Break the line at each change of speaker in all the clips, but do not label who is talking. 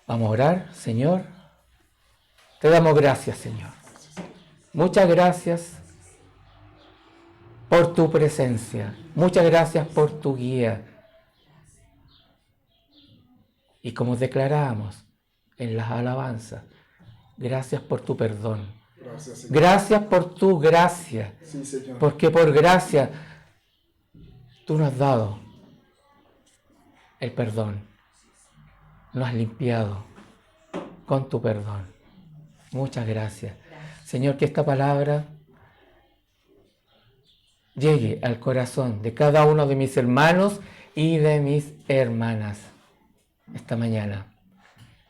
Vamos a orar. Señor, te damos gracias, Señor. Muchas gracias por tu presencia. Muchas gracias por tu guía. Y como declaramos en las alabanzas, gracias por tu perdón.
Gracias, Señor.
Gracias por tu gracia.
Sí, Señor.
Porque por gracia tú nos has dado el perdón. Nos has limpiado con tu perdón. Muchas gracias. Señor, que esta palabra llegue al corazón de cada uno de mis hermanos y de mis hermanas esta mañana.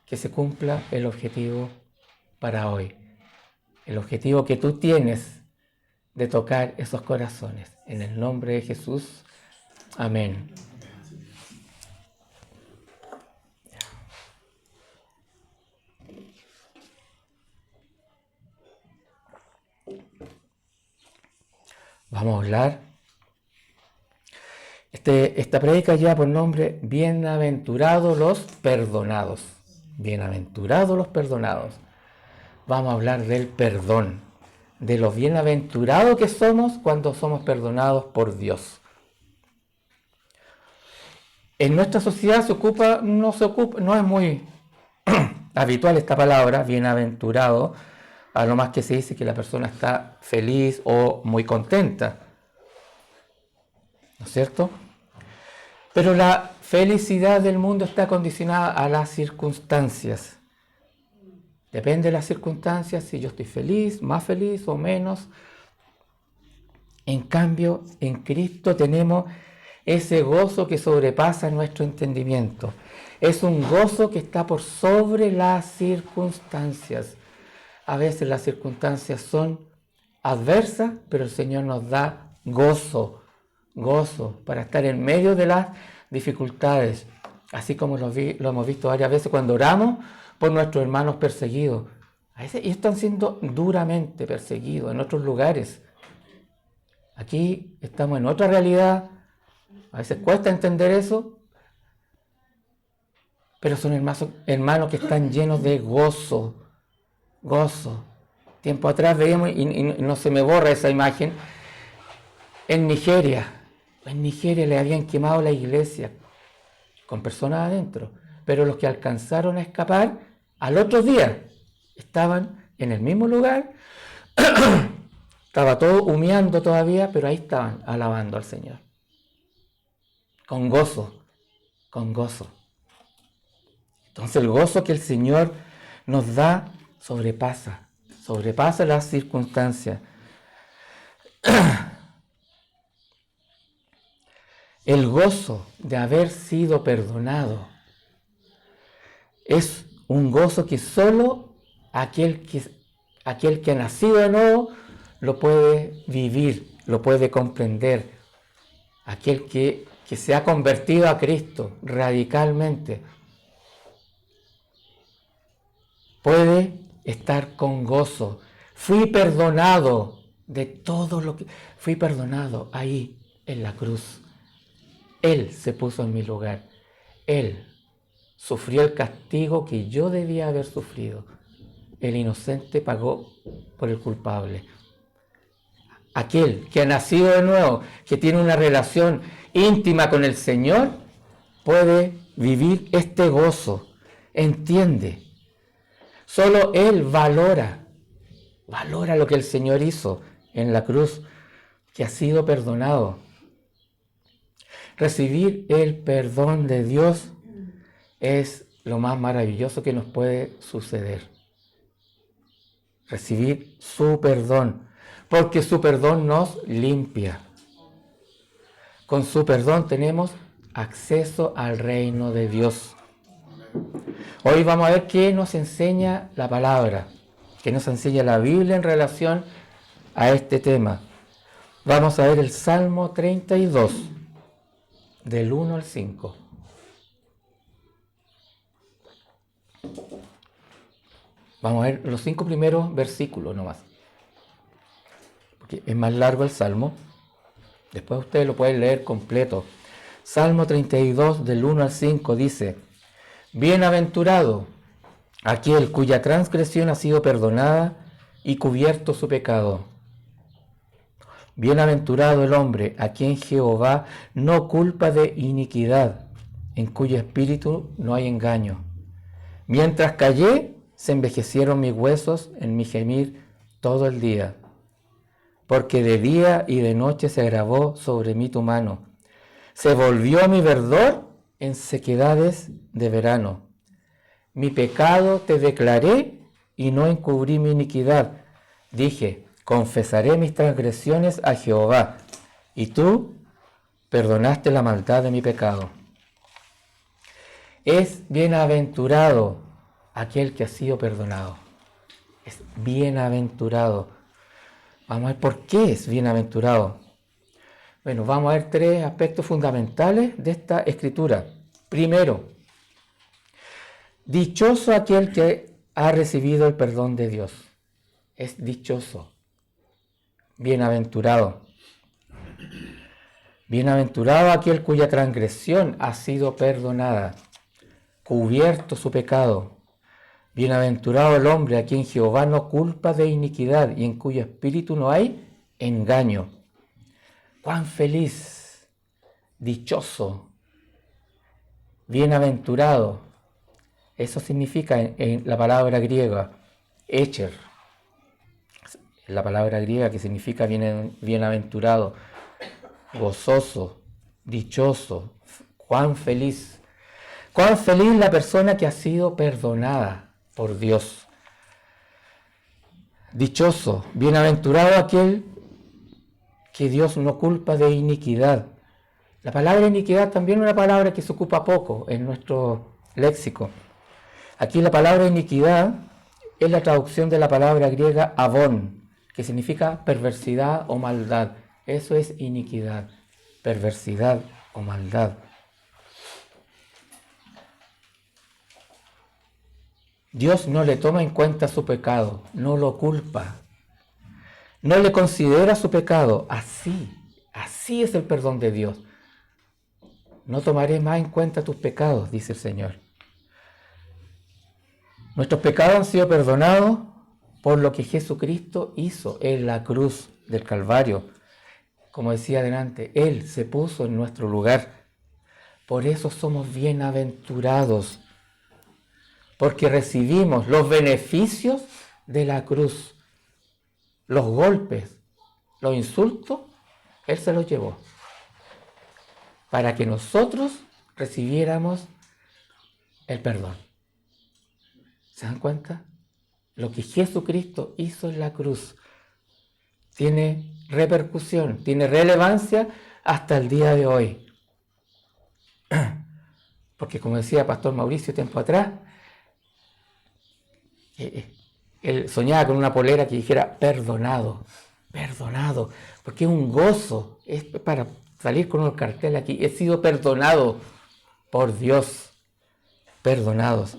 Que se cumpla el objetivo para hoy. El objetivo que tú tienes de tocar esos corazones. En el nombre de Jesús. Amén. Vamos a hablar. Esta prédica lleva por nombre Bienaventurados los perdonados. Bienaventurados los perdonados. Vamos a hablar del perdón. De lo bienaventurados que somos cuando somos perdonados por Dios. En nuestra sociedad no es muy habitual esta palabra, bienaventurado, a lo más que se dice que la persona está feliz o muy contenta. ¿No es cierto? Pero la felicidad del mundo está condicionada a las circunstancias. Depende de las circunstancias, si yo estoy feliz, más feliz o menos. En cambio, en Cristo tenemos ese gozo que sobrepasa nuestro entendimiento. Es un gozo que está por sobre las circunstancias. A veces las circunstancias son adversas, pero el Señor nos da gozo para estar en medio de las dificultades. Así como lo hemos visto varias veces cuando oramos por nuestros hermanos perseguidos. A veces ellos están siendo duramente perseguidos en otros lugares. Aquí estamos en otra realidad. A veces cuesta entender eso, pero son hermanos que están llenos de gozo. Tiempo atrás veíamos, y no se me borra esa imagen, en Nigeria le habían quemado la iglesia con personas adentro, pero los que alcanzaron a escapar al otro día estaban en el mismo lugar, estaba todo humeando todavía, pero ahí estaban alabando al Señor. Con gozo. Entonces el gozo que el Señor nos da sobrepasa las circunstancias. El gozo de haber sido perdonado es un gozo que solo aquel que ha nacido de nuevo lo puede vivir, lo puede comprender. Aquel que se ha convertido a Cristo radicalmente puede estar con gozo. Fui perdonado de todo lo que... Fui perdonado ahí en la cruz. Él se puso en mi lugar. Él sufrió el castigo que yo debía haber sufrido. El inocente pagó por el culpable. Aquel que ha nacido de nuevo, que tiene una relación íntima con el Señor, puede vivir este gozo. Entiende. Solo Él valora lo que el Señor hizo en la cruz, que ha sido perdonado. Recibir el perdón de Dios es lo más maravilloso que nos puede suceder. Recibir su perdón, porque su perdón nos limpia. Con su perdón tenemos acceso al reino de Dios. Hoy vamos a ver qué nos enseña la palabra, qué nos enseña la Biblia en relación a este tema. Vamos a ver el Salmo 32, del 1 al 5. Vamos a ver los 5 primeros versículos nomás, porque es más largo el Salmo. Después ustedes lo pueden leer completo. Salmo 32, del 1 al 5 dice: Bienaventurado aquel cuya transgresión ha sido perdonada y cubierto su pecado. Bienaventurado el hombre a quien Jehová no culpa de iniquidad, en cuyo espíritu no hay engaño. Mientras callé, se envejecieron mis huesos en mi gemir todo el día. Porque de día y de noche se agravó sobre mí tu mano. Se volvió mi verdor en sequedades de verano. Mi pecado te declaré y no encubrí mi iniquidad. Dije, confesaré mis transgresiones a Jehová, y tú perdonaste la maldad de mi pecado. Es bienaventurado aquel que ha sido perdonado. Es bienaventurado. Vamos a ver por qué es bienaventurado. Bueno, vamos a ver tres aspectos fundamentales de esta escritura. Primero, dichoso aquel que ha recibido el perdón de Dios. Es dichoso. Bienaventurado. Bienaventurado aquel cuya transgresión ha sido perdonada, cubierto su pecado. Bienaventurado el hombre a quien Jehová no culpa de iniquidad y en cuyo espíritu no hay engaño. ¡Cuán feliz! Dichoso. Bienaventurado. Eso significa en la palabra griega, echer. La palabra griega que significa bienaventurado, gozoso, dichoso. ¡Cuán feliz! ¡Cuán feliz la persona que ha sido perdonada por Dios! Dichoso, bienaventurado aquel que Dios no culpa de iniquidad. La palabra iniquidad también es una palabra que se ocupa poco en nuestro léxico. Aquí la palabra iniquidad es la traducción de la palabra griega avon, que significa perversidad o maldad. Eso es iniquidad, perversidad o maldad. Dios no le toma en cuenta su pecado, no lo culpa, no le considera su pecado. Así es el perdón de Dios. No tomaré más en cuenta tus pecados, dice el Señor. Nuestros pecados han sido perdonados por lo que Jesucristo hizo en la cruz del Calvario. Como decía adelante, Él se puso en nuestro lugar. Por eso somos bienaventurados, porque recibimos los beneficios de la cruz. Los golpes, los insultos, Él se los llevó, para que nosotros recibiéramos el perdón. ¿Se dan cuenta? Lo que Jesucristo hizo en la cruz tiene repercusión, tiene relevancia hasta el día de hoy. Porque como decía Pastor Mauricio tiempo atrás, él soñaba con una polera que dijera perdonado, perdonado, porque es un gozo, es para salir con un cartel aquí, he sido perdonado por Dios, perdonados.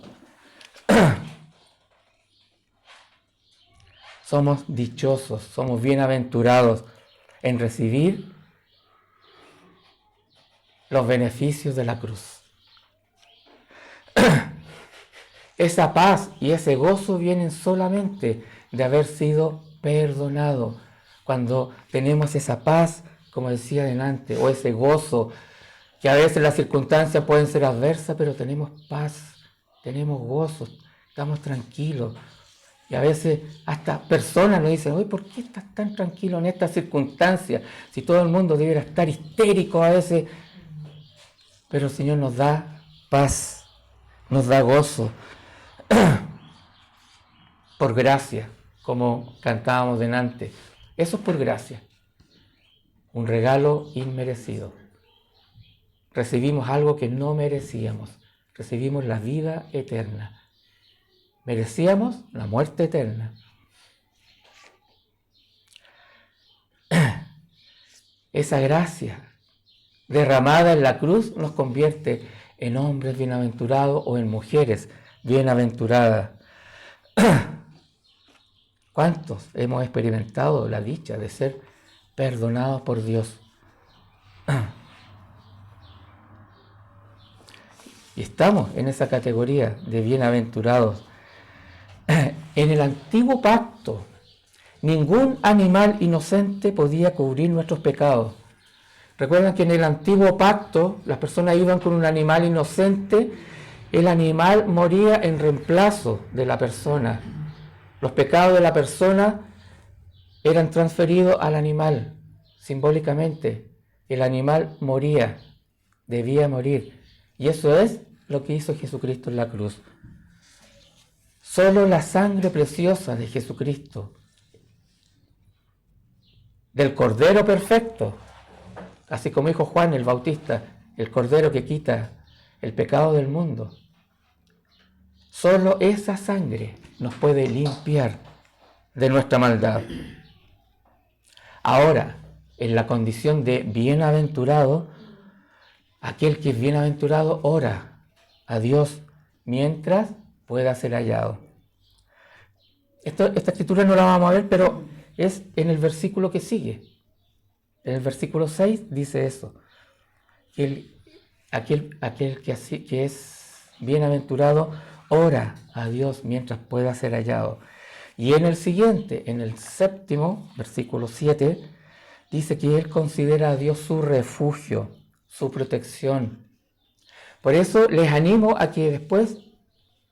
Somos dichosos, somos bienaventurados en recibir los beneficios de la cruz. Esa paz y ese gozo vienen solamente de haber sido perdonado. Cuando tenemos esa paz, como decía adelante, o ese gozo, que a veces las circunstancias pueden ser adversas, pero tenemos paz, tenemos gozo, estamos tranquilos. Y a veces hasta personas nos dicen, oye, ¿por qué estás tan tranquilo en estas circunstancias? Si todo el mundo debiera estar histérico a veces. Pero el Señor nos da paz, nos da gozo. Por gracia, como cantábamos delante. Eso es por gracia. Un regalo inmerecido. Recibimos algo que no merecíamos. Recibimos la vida eterna. Merecíamos la muerte eterna. Esa gracia derramada en la cruz nos convierte en hombres bienaventurados o en mujeres bienaventuradas. ¿Cuántos hemos experimentado la dicha de ser perdonados por Dios? Y estamos en esa categoría de bienaventurados. En el antiguo pacto, ningún animal inocente podía cubrir nuestros pecados. Recuerdan que en el antiguo pacto las personas iban con un animal inocente, el animal moría en reemplazo de la persona. Los pecados de la persona eran transferidos al animal, simbólicamente. El animal moría, debía morir. Y eso es lo que hizo Jesucristo en la cruz. Solo la sangre preciosa de Jesucristo, del Cordero perfecto, así como dijo Juan el Bautista, el Cordero que quita el pecado del mundo. Solo esa sangre nos puede limpiar de nuestra maldad. Ahora, en la condición de bienaventurado, aquel que es bienaventurado ora a Dios mientras pueda ser hallado. Esta escritura no la vamos a ver, pero es en el versículo que sigue. En el versículo 6 dice eso, que aquel que es bienaventurado ora a Dios mientras pueda ser hallado. Y en el siguiente, en el séptimo, versículo 7, dice que él considera a Dios su refugio, su protección. Por eso les animo a que después,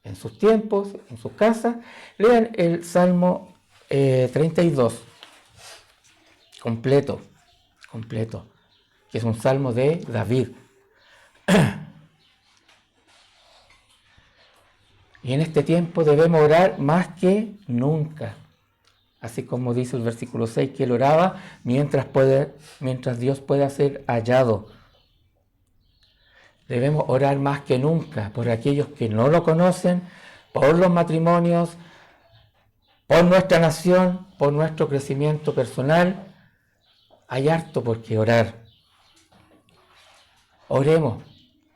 en sus tiempos, en sus casas, lean el Salmo 32, completo, que es un salmo de David. Y en este tiempo debemos orar más que nunca. Así como dice el versículo 6, que él oraba mientras Dios pueda ser hallado. Debemos orar más que nunca por aquellos que no lo conocen, por los matrimonios, por nuestra nación, por nuestro crecimiento personal. Hay harto por qué orar. Oremos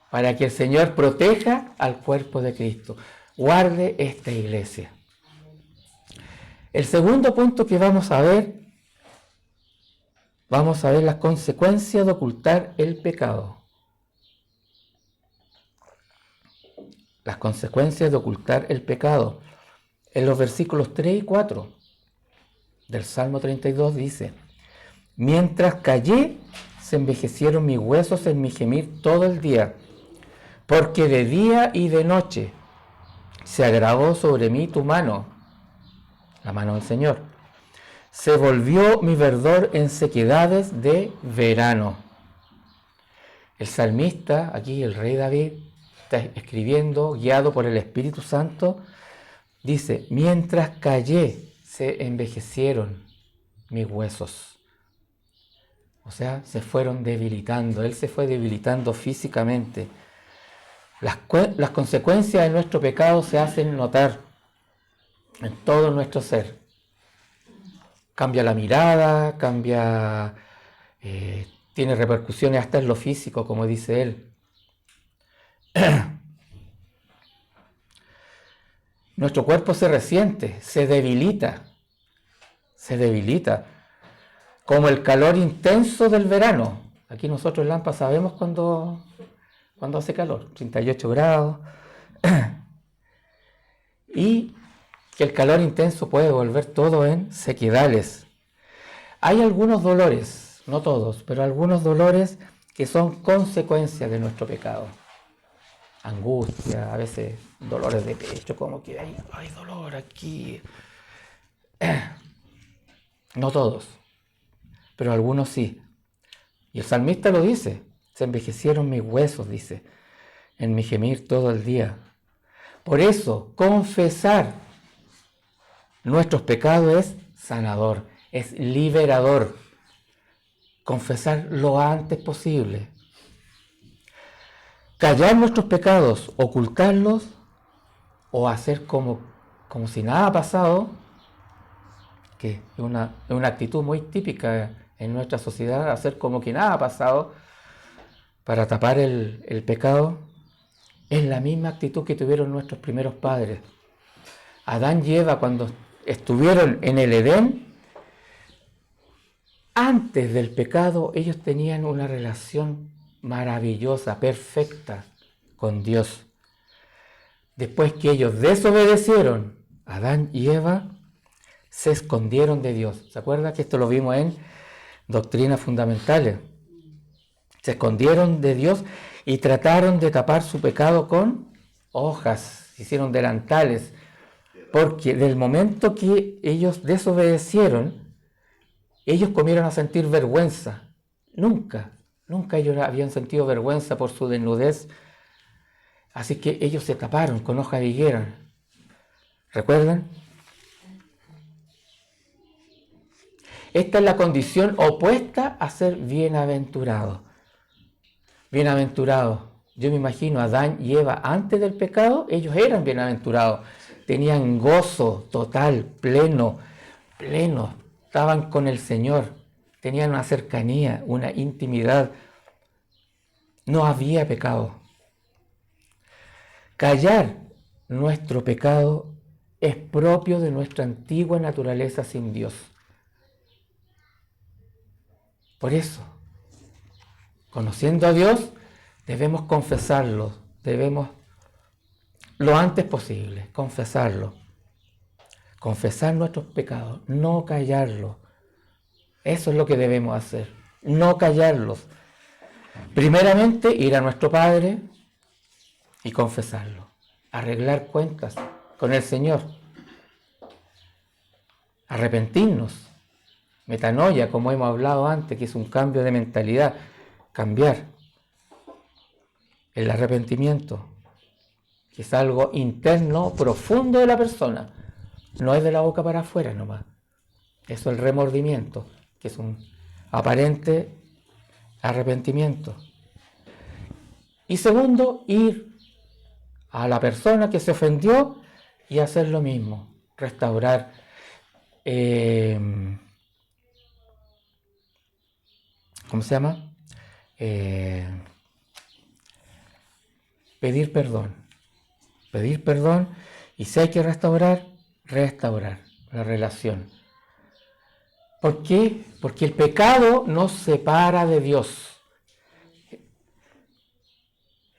para que el Señor proteja al cuerpo de Cristo. Guarde esta iglesia. El segundo punto que vamos a ver las consecuencias de ocultar el pecado. Las consecuencias de ocultar el pecado. En los versículos 3 y 4 del Salmo 32 dice: mientras callé, se envejecieron mis huesos en mi gemir todo el día, porque de día y de noche se agravó sobre mí tu mano, la mano del Señor. Se volvió mi verdor en sequedades de verano. El salmista, aquí el rey David, está escribiendo, guiado por el Espíritu Santo, dice: mientras callé, se envejecieron mis huesos. O sea, se fueron debilitando. Él se fue debilitando físicamente. Las consecuencias de nuestro pecado se hacen notar en todo nuestro ser. Cambia la mirada, tiene repercusiones hasta en lo físico, como dice él. Nuestro cuerpo se resiente, se debilita, como el calor intenso del verano. Aquí nosotros en Lampa sabemos cuando hace calor, 38 grados, y que el calor intenso puede volver todo en sequedales. Hay algunos dolores, no todos, pero algunos dolores que son consecuencias de nuestro pecado. Angustia, a veces dolores de pecho, como que hay dolor aquí. No todos, pero algunos sí. Y el salmista lo dice: se envejecieron mis huesos, dice, en mi gemir todo el día. Por eso, confesar nuestros pecados es sanador, es liberador. Confesar lo antes posible. Callar nuestros pecados, ocultarlos o hacer como si nada ha pasado, que es una actitud muy típica en nuestra sociedad, hacer como que nada ha pasado para tapar el pecado, es la misma actitud que tuvieron nuestros primeros padres. Adán y Eva, cuando estuvieron en el Edén, antes del pecado, ellos tenían una relación maravillosa, perfecta con Dios. Después que ellos desobedecieron Adán y Eva se escondieron de Dios. ¿Se acuerda que esto lo vimos en Doctrinas Fundamentales? Se escondieron de Dios y trataron de tapar su pecado con hojas, hicieron delantales, porque del momento que ellos desobedecieron, ellos comieron a sentir vergüenza. Nunca ellos habían sentido vergüenza por su desnudez, así que ellos se taparon con hoja de higuera. ¿Recuerdan? Esta es la condición opuesta a ser bienaventurado. Bienaventurados. Yo me imagino a Adán y Eva antes del pecado, ellos eran bienaventurados. Tenían gozo total, pleno. Estaban con el Señor. Tenían una cercanía, una intimidad. No había pecado. Callar nuestro pecado es propio de nuestra antigua naturaleza sin Dios. Por eso, conociendo a Dios, debemos confesarlo, debemos lo antes posible, confesarlo. Confesar nuestros pecados, no callarlos. Eso es lo que debemos hacer, no callarlos. Primeramente, ir a nuestro Padre y confesarlo, arreglar cuentas con el Señor, arrepentirnos, metanoia, como hemos hablado antes, que es un cambio de mentalidad, cambiar. El arrepentimiento, que es algo interno, profundo de la persona, no es de la boca para afuera nomás. Eso es el remordimiento, que es un aparente arrepentimiento. Y segundo, ir a la persona que se ofendió y hacer lo mismo, restaurar. ¿Cómo se llama? Pedir perdón. Pedir perdón, y si hay que restaurar la relación. ¿Por qué? Porque el pecado nos separa de Dios.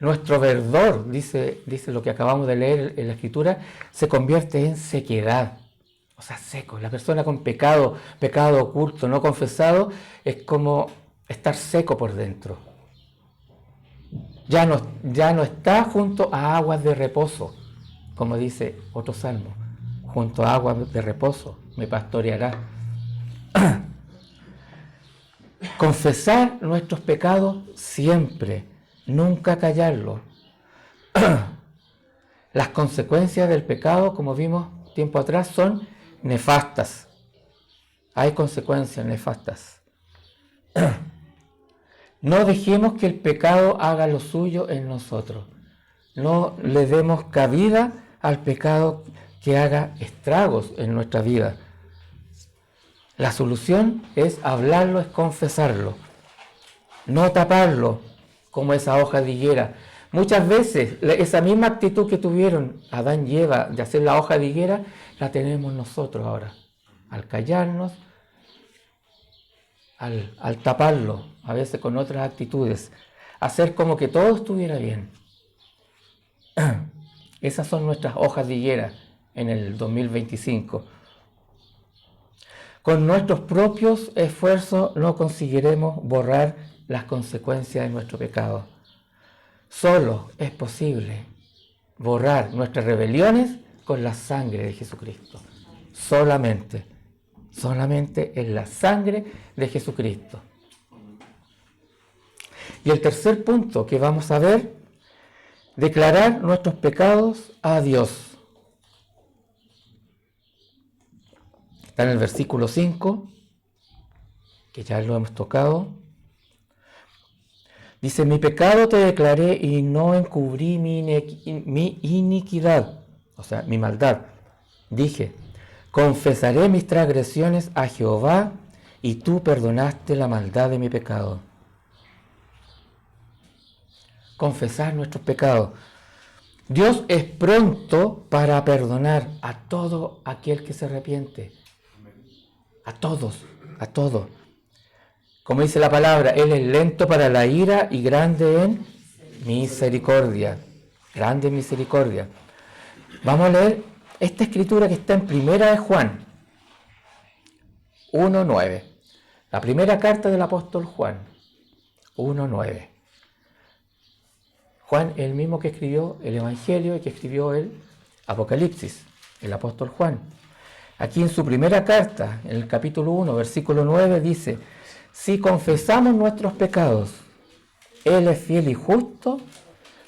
Nuestro verdor, dice lo que acabamos de leer en la Escritura, se convierte en sequedad. O sea, seco. La persona con pecado oculto, no confesado, es como estar seco por dentro. Ya no está junto a aguas de reposo, como dice otro salmo. Junto a aguas de reposo me pastoreará. Confesar nuestros pecados siempre, nunca callarlos. Las consecuencias del pecado, como vimos tiempo atrás, son nefastas. Hay consecuencias nefastas. No dejemos que el pecado haga lo suyo en nosotros. No le demos cabida al pecado que haga estragos en nuestra vida. La solución es hablarlo, es confesarlo. No taparlo como esa hoja de higuera. Muchas veces esa misma actitud que tuvieron Adán y Eva de hacer la hoja de higuera, la tenemos nosotros ahora. Al callarnos, al taparlo, a veces con otras actitudes, hacer como que todo estuviera bien. Esas son nuestras hojas de higuera en el 2025. Con nuestros propios esfuerzos no conseguiremos borrar las consecuencias de nuestro pecado. Solo es posible borrar nuestras rebeliones con la sangre de Jesucristo. Solamente en la sangre de Jesucristo. Y el tercer punto que vamos a ver, declarar nuestros pecados a Dios. Está en el versículo 5, que ya lo hemos tocado. Dice, mi pecado te declaré y no encubrí mi iniquidad, o sea, mi maldad. Dije, confesaré mis transgresiones a Jehová y tú perdonaste la maldad de mi pecado. Confesar nuestros pecados. Dios es pronto para perdonar a todo aquel que se arrepiente. A todos. Como dice la palabra, Él es lento para la ira y grande en misericordia. Grande en misericordia. Vamos a leer Esta escritura que está en Primera de Juan 1:9. La primera carta del apóstol Juan 1:9. Juan es el mismo que escribió el Evangelio y que escribió el Apocalipsis, el apóstol Juan. Aquí en su primera carta, en el capítulo 1, versículo 9, dice: si confesamos nuestros pecados, Él es fiel y justo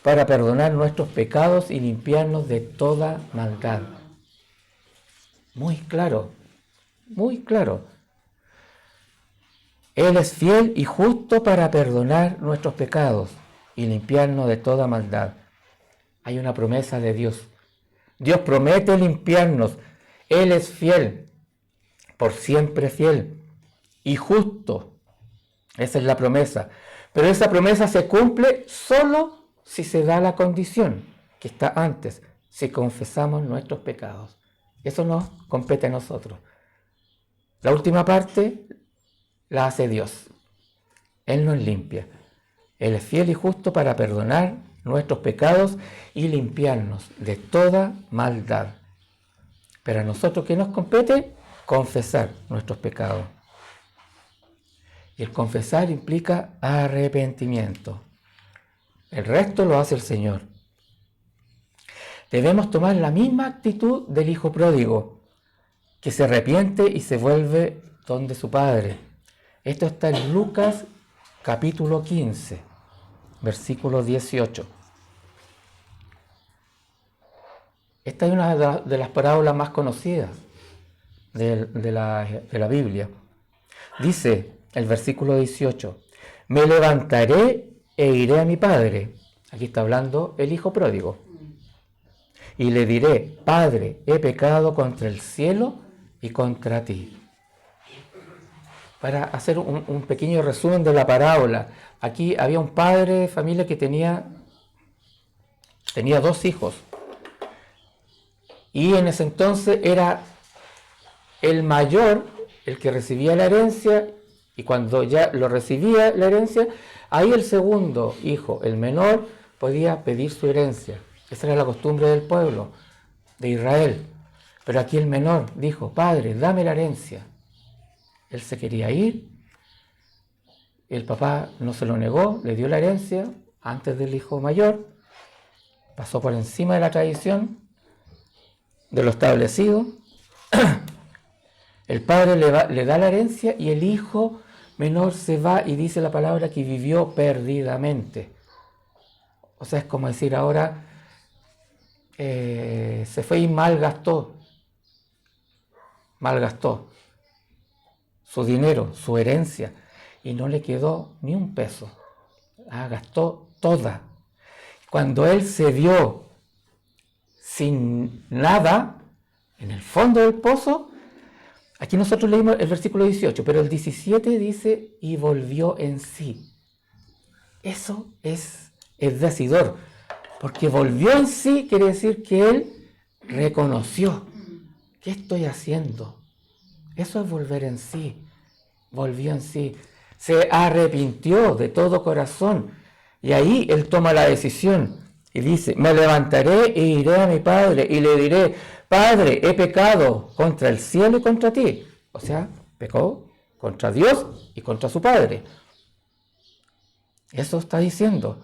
para perdonar nuestros pecados y limpiarnos de toda maldad. Muy claro, muy claro. Él es fiel y justo para perdonar nuestros pecados y limpiarnos de toda maldad. Hay una promesa de Dios. Dios promete limpiarnos. Él es fiel, por siempre fiel y justo. Esa es la promesa. Pero esa promesa se cumple solo si se da la condición que está antes, si confesamos nuestros pecados. Eso nos compete a nosotros. La última parte la hace Dios. Él nos limpia. Él es fiel y justo para perdonar nuestros pecados y limpiarnos de toda maldad. Pero a nosotros, ¿qué nos compete? Confesar nuestros pecados. Y el confesar implica arrepentimiento. El resto lo hace el Señor. Debemos tomar la misma actitud del hijo pródigo, que se arrepiente y se vuelve donde su padre. Esto está en Lucas capítulo 15, versículo 18. Esta es una de las parábolas más conocidas de la Biblia. Dice el versículo 18: me levantaré e iré a mi padre. Aquí está hablando el hijo pródigo. Y le diré: Padre, he pecado contra el cielo y contra ti. Para hacer un pequeño resumen de la parábola, aquí había un padre de familia que tenía 2 hijos. Y en ese entonces era el mayor el que recibía la herencia, y cuando ya lo recibía la herencia, ahí el segundo hijo, el menor, podía pedir su herencia. Esa era la costumbre del pueblo de Israel. Pero aquí el menor dijo: Padre, dame la herencia. Él se quería ir, el papá no se lo negó, le dio la herencia antes del hijo mayor, pasó por encima de la tradición, de lo establecido. El padre le da la herencia y el hijo menor se va, y dice la palabra que vivió perdidamente. O sea, es como decir ahora, se fue y malgastó su dinero, su herencia, y no le quedó ni un peso. Gastó toda. Cuando él se vio sin nada, en el fondo del pozo, aquí nosotros leímos el versículo 18, pero el 17 dice: y volvió en sí. Eso es decidor, porque volvió en sí quiere decir que él reconoció: ¿qué estoy haciendo? Eso es volver en sí. Volvió en sí. Se arrepintió de todo corazón. Y ahí él toma la decisión y dice: me levantaré e iré a mi padre y le diré: Padre, he pecado contra el cielo y contra ti. O sea, pecó contra Dios y contra su padre. Eso está diciendo.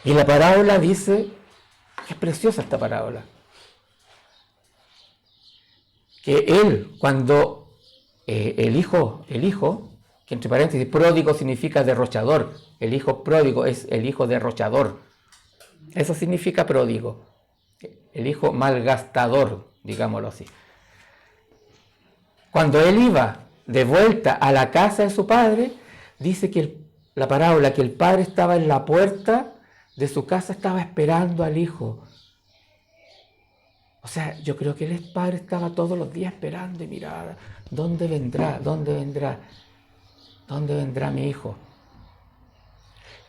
Y la parábola dice, que es preciosa esta parábola, que él, cuando el hijo, que entre paréntesis, pródigo significa derrochador, el hijo pródigo es el hijo derrochador, eso significa pródigo, el hijo malgastador, digámoslo así. Cuando él iba de vuelta a la casa de su padre, dice que la parábola, que el padre estaba en la puerta de su casa, estaba esperando al hijo. O sea, yo creo que el padre estaba todos los días esperando y miraba: ¿dónde vendrá? ¿Dónde vendrá? ¿Dónde vendrá mi hijo?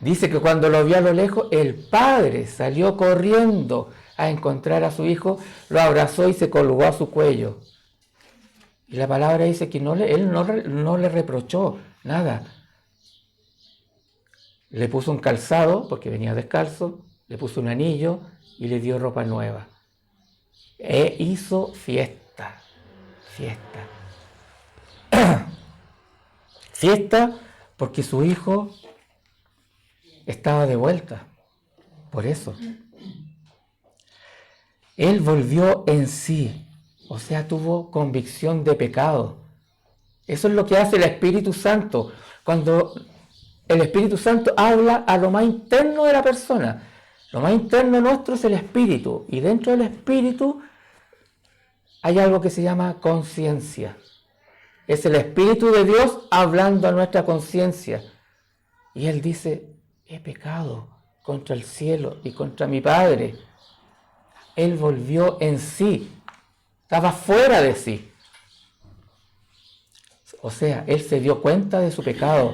Dice que cuando lo vio a lo lejos, el padre salió corriendo a encontrar a su hijo, lo abrazó y se colgó a su cuello. Y la palabra dice que él no le reprochó nada. Le puso un calzado, porque venía descalzo, le puso un anillo y le dio ropa nueva. E hizo fiesta. Fiesta porque su hijo estaba de vuelta. Por eso. Él volvió en sí, o sea, tuvo convicción de pecado. Eso es lo que hace el Espíritu Santo. Cuando el Espíritu Santo habla a lo más interno de la persona. Lo más interno nuestro es el Espíritu. Y dentro del Espíritu hay algo que se llama conciencia. Es el Espíritu de Dios hablando a nuestra conciencia. Y Él dice, he pecado contra el cielo y contra mi Padre. Él volvió en sí. Estaba fuera de sí. O sea, Él se dio cuenta de su pecado.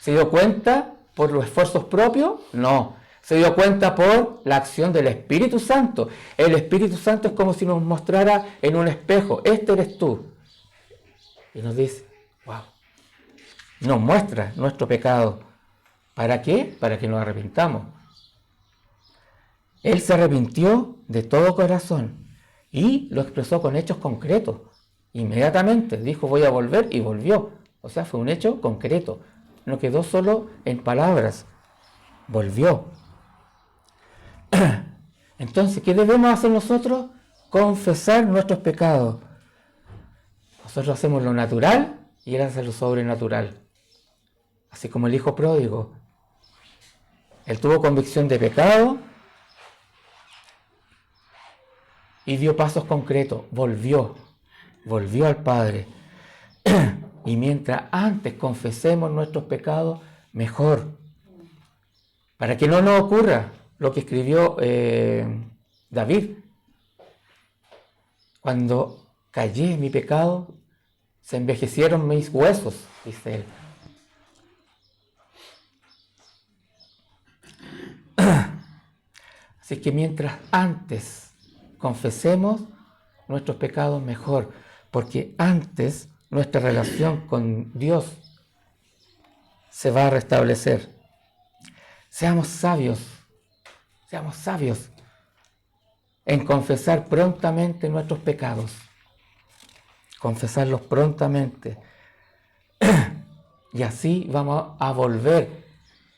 ¿Se dio cuenta por los esfuerzos propios? No. Se dio cuenta por la acción del Espíritu Santo. El Espíritu Santo es como si nos mostrara en un espejo, este eres tú. Y nos dice, wow. Nos muestra nuestro pecado. ¿Para qué? Para que nos arrepintamos. Él se arrepintió de todo corazón y lo expresó con hechos concretos. Inmediatamente dijo, voy a volver, y volvió. O sea, fue un hecho concreto. No quedó solo en palabras. Volvió. Entonces, ¿qué debemos hacer nosotros? Confesar nuestros pecados. Nosotros hacemos lo natural y Él hace lo sobrenatural. Así como el hijo pródigo. Él tuvo convicción de pecado y dio pasos concretos. Volvió al Padre. Y mientras antes confesemos nuestros pecados, mejor. Para que no nos ocurra lo que escribió David. Cuando callé en mi pecado, se envejecieron mis huesos, dice él. Así que mientras antes confesemos nuestros pecados, mejor. Porque antes nuestra relación con Dios se va a restablecer. Seamos sabios en confesar prontamente nuestros pecados. Confesarlos prontamente. Y así vamos a volver.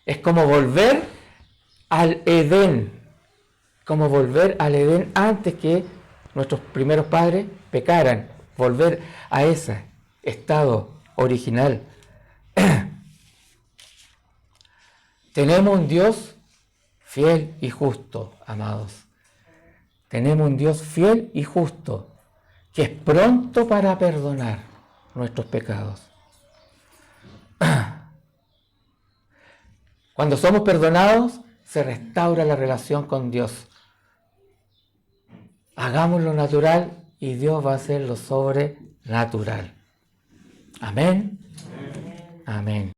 Es como volver al Edén. Como volver al Edén antes que nuestros primeros padres pecaran. Volver a ese estado original. Tenemos un Dios fiel y justo, amados. Tenemos un Dios fiel y justo, que es pronto para perdonar nuestros pecados. Cuando somos perdonados, se restaura la relación con Dios. Hagamos lo natural y Dios va a hacer lo sobrenatural. Amén. Amén.